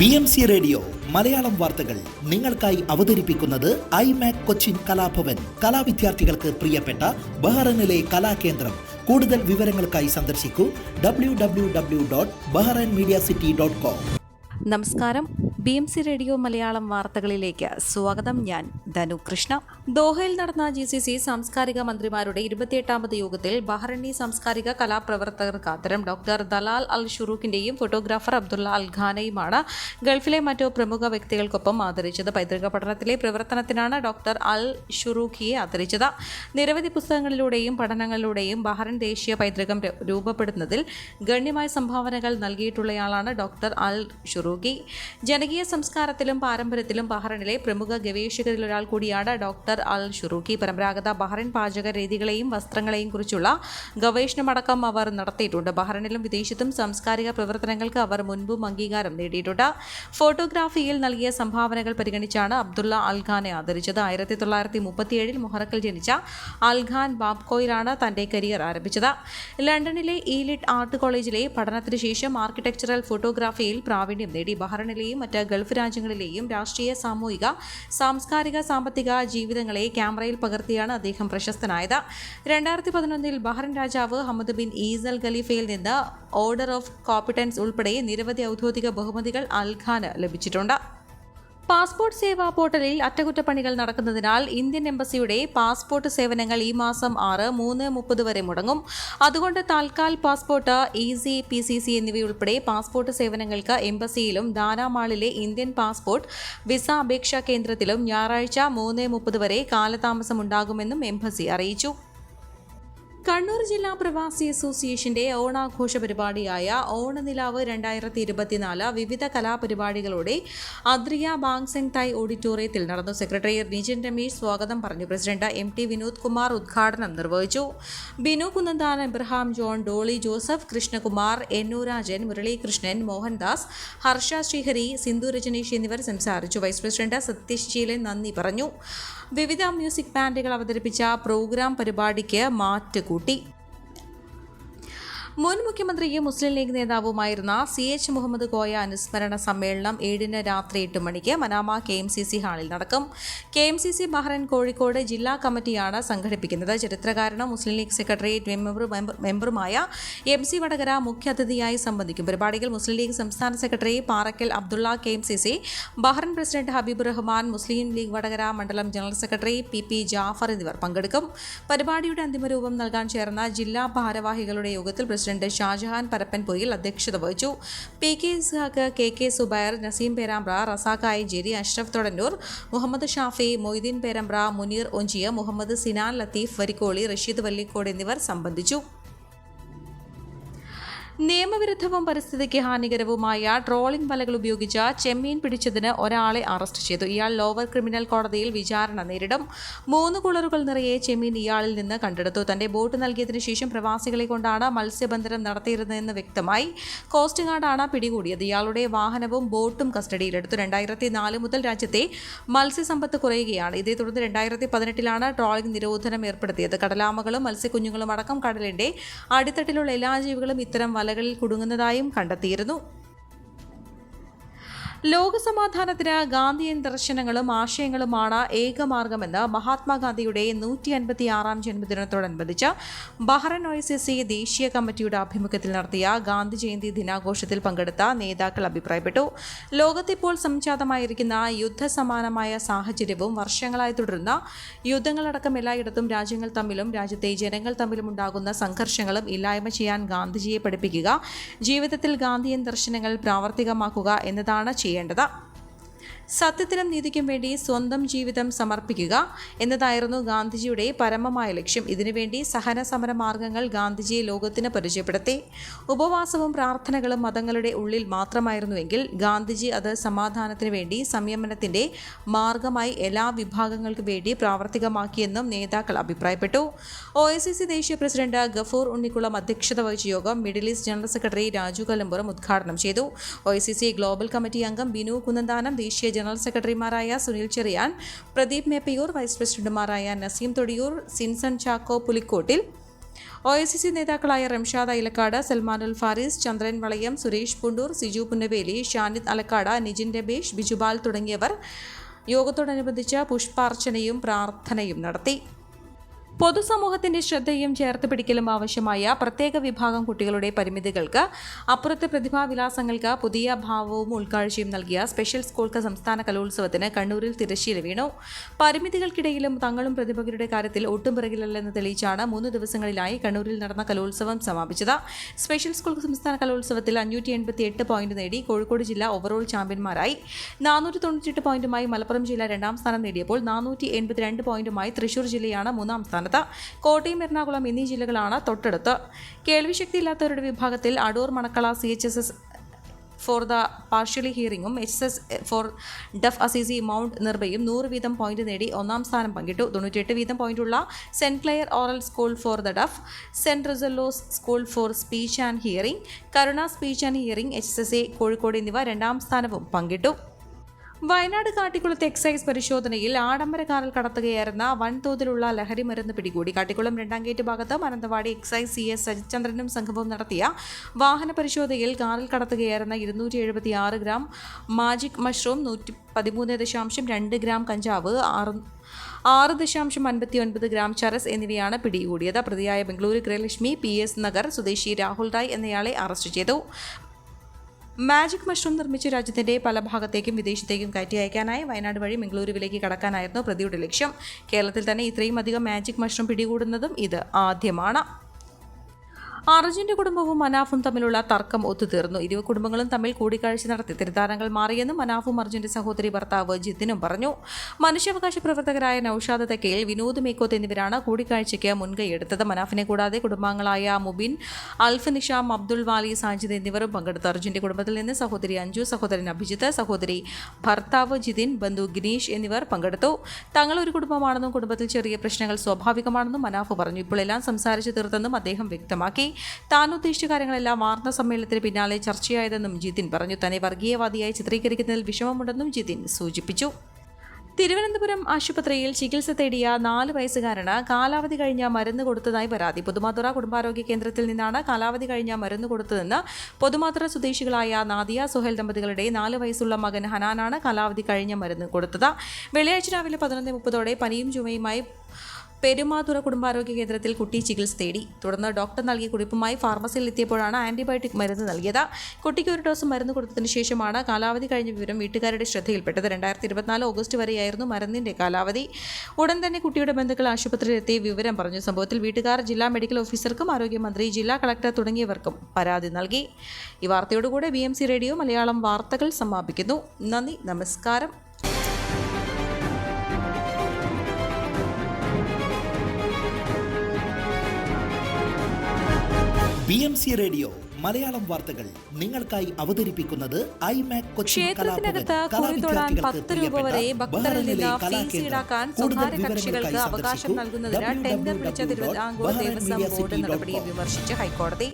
BMC radio Malayalam വാർത്തകൾ നിങ്ങൾക്കായി അവതരിപ്പിക്കുന്നത് ഐമാക് കൊച്ചിൻ കലാഭവൻ. കലാവിദ്യാർത്ഥികൾക്ക് പ്രിയപ്പെട്ട ബഹ്റൈനിലെ കലാകേന്ദ്രം. കൂടുതൽ വിവരങ്ങൾക്കായി സന്ദർശിക്കൂ www.bahrainmediacity.com. നമസ്കാരം. BMC റേഡിയോ മലയാളം വാർത്തകളിലേക്ക് സ്വാഗതം. ഞാൻ ധനു കൃഷ്ണ. ദോഹയിൽ നടന്ന GCC സാംസ്കാരിക മന്ത്രിമാരുടെ 28ാമത് യോഗത്തിൽ ബഹ്റൈനി സാംസ്കാരിക കലാപ്രവർത്തകർക്ക് ആദരം. ഡോക്ടർ ദലാൽ അൽ ഷുറൂഖിന്റെയും ഫോട്ടോഗ്രാഫർ അബ്ദുള്ള അൽ ഖാനയുമാണ് ഗൾഫിലെ മറ്റു പ്രമുഖ വ്യക്തികൾക്കൊപ്പം ആദരിച്ചത്. പൈതൃക പഠനത്തിലെ പ്രവർത്തനത്തിനാണ് ഡോക്ടർ അൽ ഷുറൂഖിയെ ആദരിച്ചത്. നിരവധി പുസ്തകങ്ങളിലൂടെയും പഠനങ്ങളിലൂടെയും ബഹ്റൈൻ ദേശീയ പൈതൃകം രൂപപ്പെടുന്നതിൽ ഗണ്യമായ സംഭാവനകൾ നൽകിയിട്ടുള്ളയാളാണ് ഡോക്ടർ അൽ ഷുറൂഖി. ജനകീയ സംസ്കാരത്തിലും പാരമ്പര്യത്തിലും ബഹ്റൈനിലെ പ്രമുഖ ഗവേഷകരിൽ ഒരാൾ കൂടിയാണ് ഡോക്ടർ അൽ ഷുറൂഖി. പരമ്പരാഗത ബഹ്റൈൻ പാചക രീതികളെയും വസ്ത്രങ്ങളെയും കുറിച്ചുള്ള ഗവേഷണമടക്കം അവർ നടത്തിയിട്ടുണ്ട്. ബഹ്റൈനിലും വിദേശത്തും സാംസ്കാരിക പ്രവർത്തനങ്ങൾക്ക് അവർ മുൻപും അംഗീകാരം നേടിയിട്ടുണ്ട്. ഫോട്ടോഗ്രാഫിയിൽ നൽകിയ സംഭാവനകൾ പരിഗണിച്ചാണ് അബ്ദുള്ള അൽ ഖാനെ ആദരിച്ചത്. 1937 മുഹറക്കിൽ ജനിച്ച അൽ ഖാൻ ബാബ്കോയിലാണ് തന്റെ കരിയർ ആരംഭിച്ചത്. ലണ്ടനിലെ ഈലിറ്റ് ആർട്ട് കോളേജിലെ പഠനത്തിനു ശേഷം ആർക്കിടെക്ചറൽ ഫോട്ടോഗ്രാഫിയിൽ പ്രാവീണ്യം നേടി. ബഹ്റൈനിലെയും മറ്റ് ഗൾഫ് രാജ്യങ്ങളിലെയും രാഷ്ട്രീയ, സാമൂഹിക, സാംസ്കാരിക, സാമ്പത്തിക ജീവിതങ്ങളെ ക്യാമറയിൽ പകർത്തിയാണ് അദ്ദേഹം പ്രശസ്തനായത്. 2011 ബഹ്റൈൻ രാജാവ് ഹമദ് ബിൻ ഈസൽ ഖലീഫയിൽ നിന്ന് ഓർഡർ ഓഫ് കോമ്പറ്റൻസ് ഉൾപ്പെടെ നിരവധി ഔദ്യോഗിക ബഹുമതികൾ അൽ ഖാന് ലഭിച്ചിട്ടുണ്ട്. പാസ്പോർട്ട് സേവാ പോർട്ടലിൽ അറ്റകുറ്റപ്പണികൾ നടക്കുന്നതിനാൽ ഇന്ത്യൻ എംബസിയുടെ പാസ്പോർട്ട് സേവനങ്ങൾ ഈ മാസം 6, 3, 30 വരെ മുടങ്ങും. അതുകൊണ്ട് താൽക്കാൽ പാസ്പോർട്ട്, ഈസി, PCC എന്നിവയുൾപ്പെടെ പാസ്പോർട്ട് സേവനങ്ങൾക്ക് എംബസിയിലും ദാനാമാളിലെ ഇന്ത്യൻ പാസ്പോർട്ട് വിസ അപേക്ഷാ കേന്ദ്രത്തിലും ഞായറാഴ്ച 3:30 വരെ കാലതാമസം ഉണ്ടാകുമെന്നും എംബസി അറിയിച്ചു. കണ്ണൂർ ജില്ലാ പ്രവാസി അസോസിയേഷന്റെ ഓണാഘോഷ പരിപാടിയായ ഓണനിലാവ് 2024 വിവിധ കലാപരിപാടികളോടെ അദ്രിയ ബാങ്സെങ് തായ് ഓഡിറ്റോറിയത്തിൽ നടന്നു. സെക്രട്ടറി നിജിൻ രമേശ് സ്വാഗതം പറഞ്ഞു. പ്രസിഡന്റ് MT വിനോദ് കുമാർ ഉദ്ഘാടനം നിർവഹിച്ചു. ബിനു കുന്നന്താനം, ഇബ്രഹാം ജോൺ, ഡോളി ജോസഫ്, കൃഷ്ണകുമാർ, രാജൻ, മുരളീകൃഷ്ണൻ, മോഹൻദാസ്, ഹർഷ ശ്രീഹരി, സിന്ധു രജനീഷ് എന്നിവർ സംസാരിച്ചു. വൈസ് പ്രസിഡന്റ് സതീഷ് ശീലൻ നന്ദി പറഞ്ഞു. വിവിധ മ്യൂസിക് ബാൻഡുകൾ അവതരിപ്പിച്ച പ്രോഗ്രാം പരിപാടിക്ക് മാറ്റുകൂട്ടി. മുൻ മുഖ്യമന്ത്രിയും മുസ്ലിം ലീഗ് നേതാവുമായിരുന്ന CH മുഹമ്മദ് കോയ അനുസ്മരണ സമ്മേളനം 7 രാത്രി 8 മണിക്ക് മനാമ KMCC ഹാളിൽ നടക്കും. KMCC ബഹ്റൈൻ കോഴിക്കോട് ജില്ലാ കമ്മിറ്റിയാണ് സംഘടിപ്പിക്കുന്നത്. ചരിത്രകാരനും മുസ്ലിം ലീഗ് സെക്രട്ടേറിയറ്റ് മെമ്പറുമായ MC വടകര മുഖ്യാതിഥിയായി സംബന്ധിക്കും. പരിപാടിയിൽ മുസ്ലിം ലീഗ് സംസ്ഥാന secretary Parakkal Abdulla, KMCC Bahrain president Habeeb Rahman, Muslim League Vadakara മണ്ഡലം ജനറൽ സെക്രട്ടറി PP ജാഫർ എന്നിവർ പങ്കെടുക്കും. പരിപാടിയുടെ അന്തിമരൂപം നൽകാൻ ചേർന്ന ജില്ലാ ഭാരവാഹികളുടെ യോഗത്തിൽ പ്രസിഡന്റ് ഷാജഹാൻ പരപ്പൻപൊയിൽ അധ്യക്ഷത വഹിച്ചു. PK ഇസ്ഹാഖ്, KK സുബൈർ, നസീം പേരാമ്പ്ര, റസാഖ് ഐജേരി, അഷ്റഫ് തൊടന്നൂർ, മുഹമ്മദ് ഷാഫി, മൊയ്തീൻ പേരമ്പ്ര, മുനീർ ഒഞ്ചിയ, മുഹമ്മദ് സിനാൻ, ലത്തീഫ് വരിക്കോളി, റഷീദ് വല്ലിക്കോട് എന്നിവർ സംബന്ധിച്ചു. നിയമവിരുദ്ധവും പരിസ്ഥിതിക്ക് ഹാനികരവുമായ ട്രോളിംഗ് വലകൾ ഉപയോഗിച്ച് ചെമ്മീൻ പിടിച്ചതിന് ഒരാളെ അറസ്റ്റ് ചെയ്തു. ഇയാൾ ലോവർ ക്രിമിനൽ കോടതിയിൽ വിചാരണ നേരിടും. 3 കുളറുകൾ നിറയെ ചെമ്മീൻ ഇയാളിൽ നിന്ന് കണ്ടെടുത്തു. തന്റെ ബോട്ട് നൽകിയതിനു ശേഷം പ്രവാസികളെ കൊണ്ടാണ് മത്സ്യബന്ധനം നടത്തിയിരുന്നതെന്ന് വ്യക്തമായി. കോസ്റ്റ് ഗാർഡാണ് പിടികൂടിയത്. ഇയാളുടെ വാഹനവും ബോട്ടും കസ്റ്റഡിയിലെടുത്തു. 2004 മുതൽ രാജ്യത്തെ മത്സ്യസമ്പത്ത് കുറയുകയാണ്. ഇതേ തുടർന്ന് 2018 ട്രോളിംഗ് നിരോധനം ഏർപ്പെടുത്തിയത്. കടലാമകളും മത്സ്യക്കുഞ്ഞുങ്ങളും അടക്കം കടലിന്റെ അടിത്തട്ടിലുള്ള എല്ലാ ജീവികളും ഇത്തരം വലകളിൽ കുടുങ്ങുന്നതായും കണ്ടെത്തിയിരുന്നു. ലോകസമാധാനത്തിന് ഗാന്ധിയൻ ദർശനങ്ങളും ആശയങ്ങളുമാണ് ഏകമാർഗമെന്ന് മഹാത്മാഗാന്ധിയുടെ 156ാം ജന്മദിനത്തോടനുബന്ധിച്ച് ബഹ്റൈൻ OICC ദേശീയ കമ്മിറ്റിയുടെ ആഭിമുഖ്യത്തിൽ നടത്തിയ ഗാന്ധി ജയന്തി ദിനാഘോഷത്തിൽ പങ്കെടുത്ത നേതാക്കൾ അഭിപ്രായപ്പെട്ടു. ലോകത്തിപ്പോൾ സംജാതമായിരിക്കുന്ന യുദ്ധസമാനമായ സാഹചര്യവും വർഷങ്ങളായി തുടരുന്ന യുദ്ധങ്ങളടക്കം എല്ലായിടത്തും രാജ്യങ്ങൾ തമ്മിലും രാജ്യത്തെ ജനങ്ങൾ തമ്മിലും ഉണ്ടാകുന്ന സംഘർഷങ്ങളും ഇല്ലായ്മ ചെയ്യാൻ ഗാന്ധിജിയെ പഠിപ്പിക്കുക, ജീവിതത്തിൽ ഗാന്ധിയൻ ദർശനങ്ങൾ പ്രാവർത്തികമാക്കുക എന്നതാണ് ചെയ്യേണ്ടത്. സത്യത്തിനും നീതിക്കും വേണ്ടി സ്വന്തം ജീവിതം സമർപ്പിക്കുക എന്നതായിരുന്നു ഗാന്ധിജിയുടെ പരമമായ ലക്ഷ്യം. ഇതിനുവേണ്ടി സഹന സമര മാർഗങ്ങൾ ഗാന്ധിജിയെ ലോകത്തിന് പരിചയപ്പെടുത്തി. ഉപവാസവും പ്രാർത്ഥനകളും മതങ്ങളുടെ ഉള്ളിൽ മാത്രമായിരുന്നുവെങ്കിൽ ഗാന്ധിജി അത് സമാധാനത്തിന് വേണ്ടി സംയമനത്തിന്റെ മാർഗമായി എല്ലാ വിഭാഗങ്ങൾക്കും വേണ്ടി പ്രാവർത്തികമാക്കിയെന്നും നേതാക്കൾ അഭിപ്രായപ്പെട്ടു. OICC ദേശീയ പ്രസിഡന്റ് ഗഫൂർ ഉണ്ണിക്കുളം അധ്യക്ഷത വഹിച്ച യോഗം Middle East general secretary Raju Kalampuram ഉദ്ഘാടനം ചെയ്തു. OICC ഗ്ലോബൽ കമ്മിറ്റി അംഗം ബിനു കുന്നന്താനം, ദേശീയ ജനറൽ സെക്രട്ടറിമാരായ സുനിൽ ചെറിയാൻ, പ്രദീപ് മേപ്പയൂർ, വൈസ് പ്രസിഡന്റുമാരായ നസീം തൊടിയൂർ, സിൻസൺ ചാക്കോ പുലിക്കോട്ടിൽ, OICC നേതാക്കളായ റംഷാദ് അയിലക്കാട്, സൽമാനുൽ ഫാരിസ്, ചന്ദ്രൻ വളയം, സുരേഷ് പുണ്ടൂർ, സിജു പുന്നവേലി, ഷാനിദ് അലക്കാട്, നിജിൻ രബേഷ്, ബിജുപാൽ തുടങ്ങിയവർ യോഗത്തോടനുബന്ധിച്ച് പുഷ്പാർച്ചനയും പ്രാർത്ഥനയും നടത്തി. പൊതുസമൂഹത്തിന്റെ ശ്രദ്ധയും ചേർത്ത് പിടിക്കലും ആവശ്യമായ പ്രത്യേക വിഭാഗം കുട്ടികളുടെ പരിമിതികൾക്ക് അപ്പുറത്തെ പ്രതിഭാവിലാസങ്ങൾക്ക് പുതിയ ഭാവവും ഉൾക്കാഴ്ചയും നൽകിയ സ്പെഷ്യൽ സ്കൂൾക്ക് സംസ്ഥാന കലോത്സവത്തിന് കണ്ണൂരിൽ തിരശ്ശീല വീണു. പരിമിതികൾക്കിടയിലും തങ്ങളും പ്രതിഭകളുടെ കാര്യത്തിൽ ഒട്ടും പിറകിലല്ലെന്ന് തെളിയിച്ചാണ് 3 ദിവസങ്ങളിലായി കണ്ണൂരിൽ നടന്ന കലോത്സവം സമാപിച്ചത്. സ്പെഷ്യൽ സ്കൂൾ സംസ്ഥാന കലോത്സവത്തിൽ 588 പോയിന്റ് നേടി കോഴിക്കോട് ജില്ല ഓവറോൾ ചാമ്പ്യന്മാരായി. 498 പോയിന്റുമായി മലപ്പുറം ജില്ല 2ാം സ്ഥാനം നേടിയപ്പോൾ 482 പോയിന്റുമായി തൃശൂർ ജില്ലയാണ് 3ാം സ്ഥാനത്ത്. കോട്ടയം, എറണാകുളം എന്നീ ജില്ലകളാണ് തൊട്ടടുത്ത്. കേൾവിശക്തിയില്ലാത്തവരുടെ വിഭാഗത്തിൽ Adoor, Manakkala CHSS for the partially ഹിയറിംഗും HSS for deaf Assisi Mount നിർഭയും 100 വീതം പോയിന്റ് നേടി 1ാം സ്ഥാനം പങ്കിട്ടു. 98 വീതം പോയിന്റുള്ള Saint Clare oral school for the deaf, Saint റിസലോസ് school for speech and hearing, Karuna speech and hearing HSSA Kozhikode എന്നിവ 2ാം സ്ഥാനവും പങ്കിട്ടു. വയനാട് കാട്ടിക്കുളത്തെ എക്സൈസ് പരിശോധനയിൽ ആഡംബര കാറിൽ കടത്തുകയായിരുന്ന വൻതോതിലുള്ള ലഹരി മരുന്ന് പിടികൂടി. കാട്ടിക്കുളം 2ാം ഗേറ്റ് ഭാഗത്ത് മാനന്തവാടി എക്സൈസ് CS സജിത് ചന്ദ്രനും സംഘവും നടത്തിയ വാഹന പരിശോധനയിൽ കാറിൽ കടത്തുകയായിരുന്ന 276 ഗ്രാം മാജിക് മഷ്റൂം, 113.2 ഗ്രാം കഞ്ചാവ്, 6.59 ഗ്രാം ചരസ് എന്നിവയാണ് പിടികൂടിയത്. പ്രതിയായ ബംഗളൂരു ഗൃഹലക്ഷ്മി PS നഗർ സ്വദേശി രാഹുൽ റായ് എന്നയാളെ അറസ്റ്റ് ചെയ്തു. മാജിക് മഷ്റൂം നിർമ്മിച്ച് രാജ്യത്തിന്റെ പല ഭാഗത്തേക്കും വിദേശത്തേക്കും കയറ്റി അയക്കാനായി വയനാട് വഴി മംഗളൂരുവിലേക്ക് കടക്കാനായിരുന്നു പ്രതിയുടെ ലക്ഷ്യം. കേരളത്തിൽ തന്നെ ഇത്രയും അധികം മാജിക് മഷ്റൂം പിടികൂടുന്നതും ഇത് ആദ്യമാണ്. അർജുന്റെ കുടുംബവും മനാഫും തമ്മിലുള്ള തർക്കം ഒത്തുതീർന്നു. ഇരു കുടുംബങ്ങളും തമ്മിൽ കൂടിക്കാഴ്ച നടത്തി തിരുത്താരങ്ങൾ മാറിയെന്നും മനാഫും അർജുന്റെ സഹോദരി ഭർത്താവ് ജിതിനും പറഞ്ഞു. മനുഷ്യാവകാശ പ്രവർത്തകരായ നൌഷാദ് തെക്കേൽ, വിനോദ് മേക്കോത്ത് എന്നിവരാണ് കൂടിക്കാഴ്ചയ്ക്ക് മുൻകൈയെടുത്തത്. മനാഫിനെ കൂടാതെ കുടുംബാംഗങ്ങളായ മുബിൻ, അൽഫ്, നിഷാം, അബ്ദുൾ വാലി, സാജിദ് എന്നിവരും പങ്കെടുത്തു. അർജുന്റെ കുടുംബത്തിൽ നിന്ന് സഹോദരി അഞ്ജു, സഹോദരൻ അഭിജിത്ത്, സഹോദരി ഭർത്താവ് ജിതിൻ, ബന്ധു ഗിനീഷ് എന്നിവർ പങ്കെടുത്തു. തങ്ങൾ ഒരു കുടുംബമാണെന്നും കുടുംബത്തിൽ ചെറിയ പ്രശ്നങ്ങൾ സ്വാഭാവികമാണെന്നും മനാഫ് പറഞ്ഞു. ഇപ്പോൾ എല്ലാം സംസാരിച്ചു തീർത്തെന്നും അദ്ദേഹം വ്യക്തമാക്കി. താൻ ഉദ്ദേശിച്ച കാര്യങ്ങളെല്ലാം വാർത്താ സമ്മേളനത്തിന് പിന്നാലെ ചർച്ചയായതെന്നും ജിതിൻ പറഞ്ഞു. തന്നെ വർഗീയവാദിയായി ചിത്രീകരിക്കുന്നതിൽ വിഷമമുണ്ടെന്നും ജിതിൻ സൂചിപ്പിച്ചു. തിരുവനന്തപുരം ആശുപത്രിയിൽ ചികിത്സ തേടിയ 4 വയസ്സുകാരന് കാലാവധി കഴിഞ്ഞ മരുന്ന് കൊടുത്തതായി പരാതി. പൊതുമാതുറ കുടുംബാരോഗ്യ കേന്ദ്രത്തിൽ നിന്നാണ് കാലാവധി കഴിഞ്ഞ മരുന്ന് കൊടുത്തതെന്ന് പൊതുമാതുറ സ്വദേശികളായ നാദിയ സുഹേൽ ദമ്പതികളുടെ 4 വയസ്സുള്ള മകൻ ഹനാനാണ് കാലാവധി കഴിഞ്ഞ മരുന്ന് കൊടുത്തത്. വെള്ളിയാഴ്ച രാവിലെ 11:30 പനിയും ചുമയുമായി പെരുമാതുറ കുടുംബാരോഗ്യ കേന്ദ്രത്തിൽ കുട്ടി ചികിത്സ തേടി. തുടർന്ന് ഡോക്ടർ നൽകിയ കുറിപ്പുമായി ഫാർമസിയിൽ എത്തിയപ്പോഴാണ് ആന്റിബയോട്ടിക് മരുന്ന് നൽകിയത്. കുട്ടിക്ക് 1 ഡോസ് മരുന്ന് കൊടുത്തതിന് ശേഷമാണ് കാലാവധി കഴിഞ്ഞ വിവരം വീട്ടുകാരുടെ ശ്രദ്ധയിൽപ്പെട്ടത്. 2024 ഓഗസ്റ്റ് വരെയായിരുന്നു മരുന്നിന്റെ കാലാവധി. ഉടൻ തന്നെ കുട്ടിയുടെ ബന്ധുക്കൾ ആശുപത്രിയിലെത്തി വിവരം പറഞ്ഞു. സംഭവത്തിൽ വീട്ടുകാർ ജില്ലാ മെഡിക്കൽ ഓഫീസർക്കും ആരോഗ്യമന്ത്രി, ജില്ലാ കളക്ടർ തുടങ്ങിയവർക്കും പരാതി നൽകി. ഈ വാർത്തയോടുകൂടെ BMC റേഡിയോ മലയാളം വാർത്തകൾ സമാപിക്കുന്നു. നന്ദി, നമസ്കാരം. BMC റേഡിയോ മലയാളം വാർത്തകൾ നിങ്ങൾക്കായി അവതരിപ്പിക്കുന്നത് IMAC കൊച്ചിൻ ക്ഷേത്രത്തിനകത്ത് കുറി തൊടാൻ 10 രൂപ വരെ ഭക്തരിൽ നിന്ന് ഫീസ് ഈടാക്കാൻ സ്വകാര്യ കക്ഷികൾക്ക് അവകാശം നൽകുന്നതിന് ടെൻഡർ വിളിച്ച തിരുവിതാംകൂർ ദേവസ്വം ബോർഡ് നടപടിയെ വിമർശിച്ച് ഹൈക്കോടതി.